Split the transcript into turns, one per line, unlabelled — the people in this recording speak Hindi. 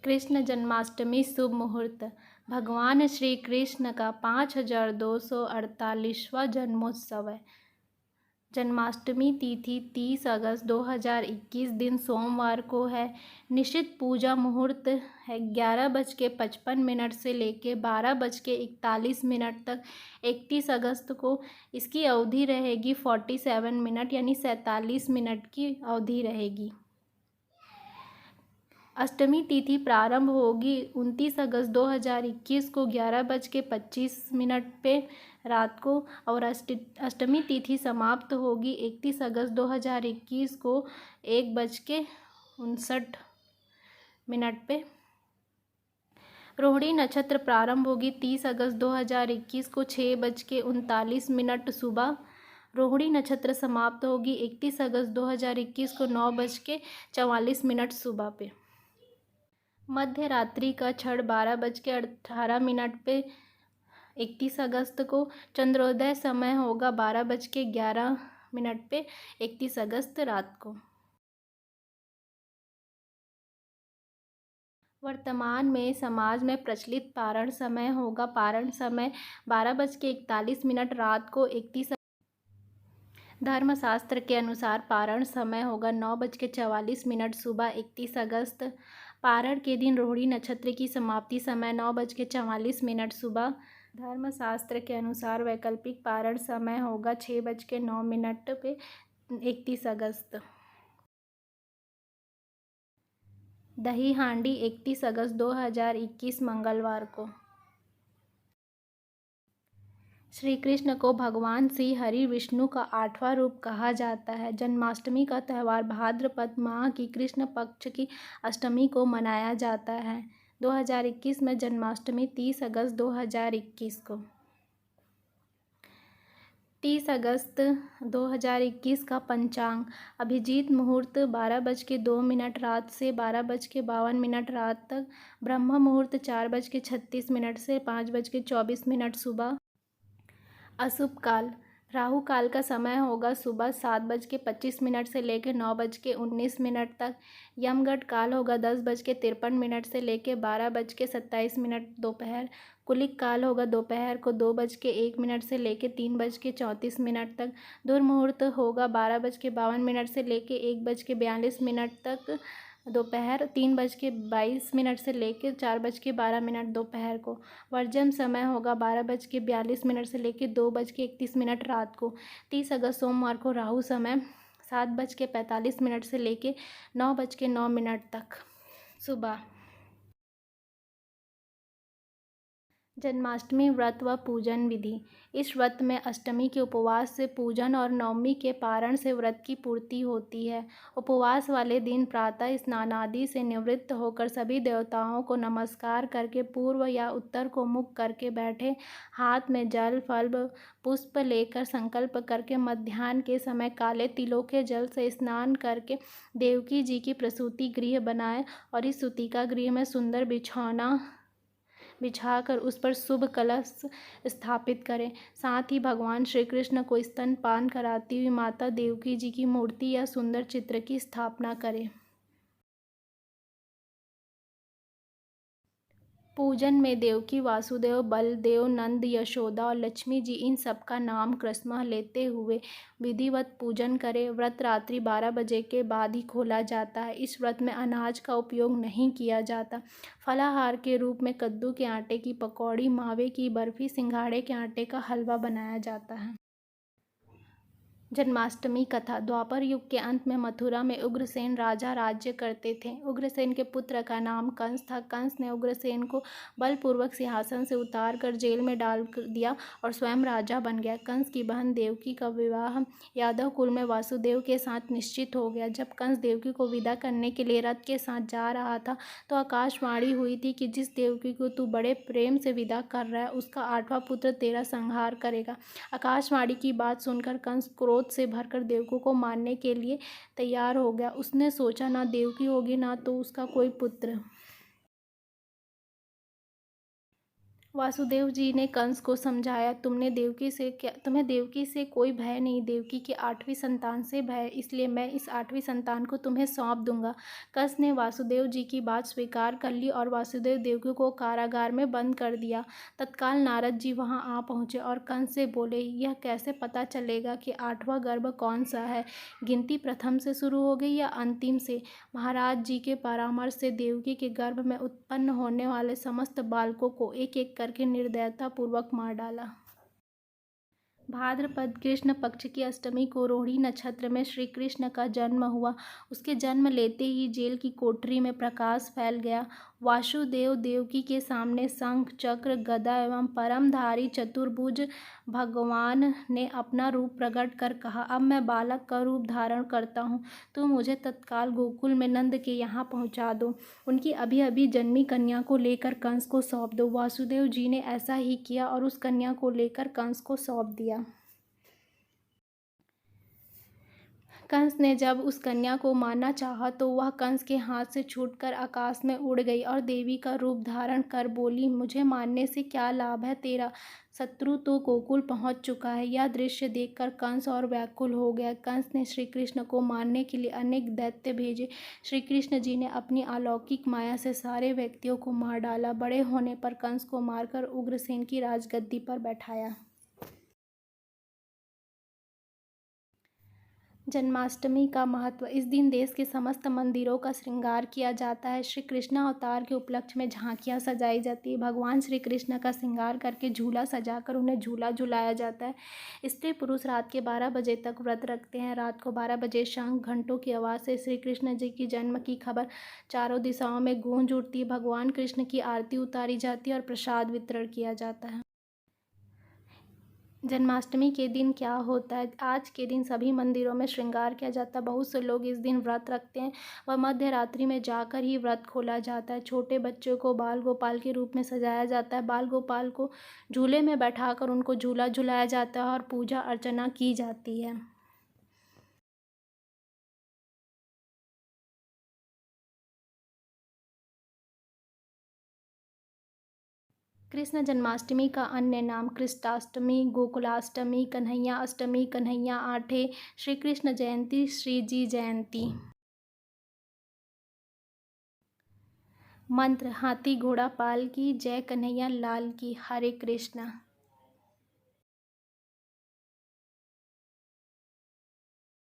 कृष्ण जन्माष्टमी शुभ मुहूर्त। भगवान श्री कृष्ण का 5248वां जन्मोत्सव है। जन्माष्टमी तिथि 30 अगस्त 2021 दिन सोमवार को है। निश्चित पूजा मुहूर्त है 11:55 से लेकर 12:41 तक। 31 अगस्त को इसकी अवधि रहेगी 47 मिनट यानी 47 मिनट की अवधि रहेगी। अष्टमी तिथि प्रारंभ होगी 29 अगस्त 2021 को 11:25 पे रात को और अष्टमी तिथि समाप्त होगी 31 अगस्त 2021 को 1:59 पे। रोहिणी नक्षत्र प्रारंभ होगी 30 अगस्त 2021 को 6:39 सुबह। रोहिणी नक्षत्र समाप्त होगी 31 अगस्त 2021 को 9:44 सुबह पे। मध्य रात्रि का क्षण 12:18 पे 31 अगस्त को। चंद्रोदय समय होगा 12:11 पे 31 अगस्त रात को। वर्तमान में समाज में प्रचलित पारण समय होगा। पारण समय 12:41 रात को 31। धर्मशास्त्र के अनुसार पारण समय होगा 9:44 सुबह 31 अगस्त। पारण के दिन रोहिणी नक्षत्र की समाप्ति समय 9:44 सुबह। धर्मशास्त्र के अनुसार वैकल्पिक पारण समय होगा 6:09 पे 31 अगस्त। दही हांडी 31 अगस्त 2021 मंगलवार को। श्री कृष्ण को भगवान श्री हरि विष्णु का 8वां रूप कहा जाता है। जन्माष्टमी का त्यौहार भाद्रपद माह की कृष्ण पक्ष की अष्टमी को मनाया जाता है। 2021 में जन्माष्टमी 30 अगस्त 2021 को। 30 अगस्त 2021 का पंचांग। अभिजीत मुहूर्त 12:02 रात से 12:52 रात तक। ब्रह्म मुहूर्त 4:36 से 5:24 सुबह। अशुभ काल। राहु काल का समय होगा सुबह 7:25 से लेकर 9:19 तक। यमगढ़ काल होगा 10:53 से लेकर 12:27 दोपहर। कुलिक काल होगा दोपहर को 2:01 से लेकर 3:34 तक। दुर्मुहूर्त होगा 12:52 से लेकर 1:42 तक दोपहर। 3:22 से लेकर 4:12 दोपहर को। वर्जम समय होगा 12:42 से लेकर 2:31 रात को। 30 अगस्त सोमवार को राहु समय 7:45 से लेकर 9:09 तक सुबह। जन्माष्टमी व्रत व पूजन विधि। इस व्रत में अष्टमी के उपवास से पूजन और नवमी के पारण से व्रत की पूर्ति होती है। उपवास वाले दिन प्रातः स्नान आदि से निवृत्त होकर सभी देवताओं को नमस्कार करके पूर्व या उत्तर को मुख करके बैठे, हाथ में जल फल पुष्प लेकर संकल्प करके मध्याह्न के समय काले तिलों के जल से स्नान करके देवकी जी की प्रसूति गृह बनाए और इस सूतिका गृह में सुंदर बिछौना बिछाकर उस पर शुभ कलश स्थापित करें। साथ ही भगवान श्री कृष्ण को स्तनपान कराती हुई माता देवकी जी की मूर्ति या सुंदर चित्र की स्थापना करें। पूजन में देवकी, वासुदेव, बलदेव, नंद, यशोदा और लक्ष्मी जी इन सब का नाम क्रमशः लेते हुए विधिवत पूजन करें। व्रत रात्रि 12 बजे के बाद ही खोला जाता है। इस व्रत में अनाज का उपयोग नहीं किया जाता। फलाहार के रूप में कद्दू के आटे की पकौड़ी, मावे की बर्फी, सिंघाड़े के आटे का हलवा बनाया जाता है। जन्माष्टमी कथा। द्वापर युग के अंत में मथुरा में उग्रसेन राजा राज्य करते थे। उग्रसेन के पुत्र का नाम कंस था। कंस ने उग्रसेन को बलपूर्वक सिंहासन से उतार कर जेल में डाल दिया और स्वयं राजा बन गया। कंस की बहन देवकी का विवाह यादव कुल में वासुदेव के साथ निश्चित हो गया। जब कंस देवकी को विदा करने के लिए रथ के साथ जा रहा था तो आकाशवाणी हुई थी कि जिस देवकी को तू बड़े प्रेम से विदा कर रहा है उसका 8वां पुत्र तेरा संहार करेगा। आकाशवाणी की बात सुनकर कंस क्रोध से भरकर देवकी को मारने के लिए तैयार हो गया। उसने सोचा ना देवकी होगी ना तो उसका कोई पुत्र। वासुदेव जी ने कंस को समझाया, तुम्हें देवकी से कोई भय नहीं, देवकी की 8वीं संतान से भय है, इसलिए मैं इस 8वीं संतान को तुम्हें सौंप दूंगा। कंस ने वासुदेव जी की बात स्वीकार कर ली और वासुदेव देवकी को कारागार में बंद कर दिया। तत्काल नारद जी वहां आ पहुंचे और कंस से बोले, यह कैसे पता चलेगा कि 8वां गर्भ कौन सा है? गिनती प्रथम से शुरू हो गई या अंतिम से? महाराज जी के परामर्श से देवकी के गर्भ में उत्पन्न होने वाले समस्त बालकों को एक एक करके निर्दयता पूर्वक मार डाला। भाद्रपद कृष्ण पक्ष की अष्टमी को रोहिणी नक्षत्र में श्री कृष्ण का जन्म हुआ। उसके जन्म लेते ही जेल की कोठरी में प्रकाश फैल गया। वासुदेव देवकी के सामने शंख चक्र गदा एवं परमधारी चतुर्भुज भगवान ने अपना रूप प्रकट कर कहा, अब मैं बालक का रूप धारण करता हूँ, तो मुझे तत्काल गोकुल में नंद के यहाँ पहुँचा दो। उनकी अभी अभी जन्मी कन्या को लेकर कंस को सौंप दो। वासुदेव जी ने ऐसा ही किया और उस कन्या को लेकर कंस को सौंप दिया। कंस ने जब उस कन्या को मारना चाहा तो वह कंस के हाथ से छूटकर आकाश में उड़ गई और देवी का रूप धारण कर बोली, मुझे मारने से क्या लाभ है तेरा? शत्रु तो गोकुल पहुंच चुका है। यह दृश्य देखकर कंस और व्याकुल हो गया। कंस ने श्री कृष्ण को मारने के लिए अनेक दैत्य भेजे। श्री कृष्ण जी ने अपनी अलौकिक माया से सारे व्यक्तियों को मार डाला। बड़े होने पर कंस को मारकर उग्रसेन की राजगद्दी पर बैठाया। जन्माष्टमी का महत्व। इस दिन देश के समस्त मंदिरों का श्रृंगार किया जाता है। श्री कृष्ण अवतार के उपलक्ष्य में झांकियाँ सजाई जाती है। भगवान श्री कृष्ण का श्रृंगार करके झूला सजाकर उन्हें झूला झुलाया जाता है। स्त्री पुरुष रात के 12 बजे तक व्रत रखते हैं। रात को 12 बजे शंख घंटों की आवाज़ से श्री कृष्ण जी की जन्म की खबर चारों दिशाओं में गूंज उठती है। भगवान कृष्ण की आरती उतारी जाती है और प्रसाद वितरण किया जाता है। जन्माष्टमी के दिन क्या होता है? आज के दिन सभी मंदिरों में श्रृंगार किया जाता है। बहुत से लोग इस दिन व्रत रखते हैं व मध्य रात्रि में जाकर ही व्रत खोला जाता है। छोटे बच्चों को बाल गोपाल के रूप में सजाया जाता है। बाल गोपाल को झूले में बैठाकर उनको झूला झुलाया जाता है और पूजा अर्चना की जाती है। कृष्ण जन्माष्टमी का अन्य नाम कृष्णाष्टमी, गोकुलाष्टमी, कन्हैया अष्टमी, कन्हैया आठे, श्री कृष्ण जयंती, श्री जी जयंती। मंत्र। हाथी घोड़ा पाल की, जय कन्हैया लाल की, हरे कृष्णा।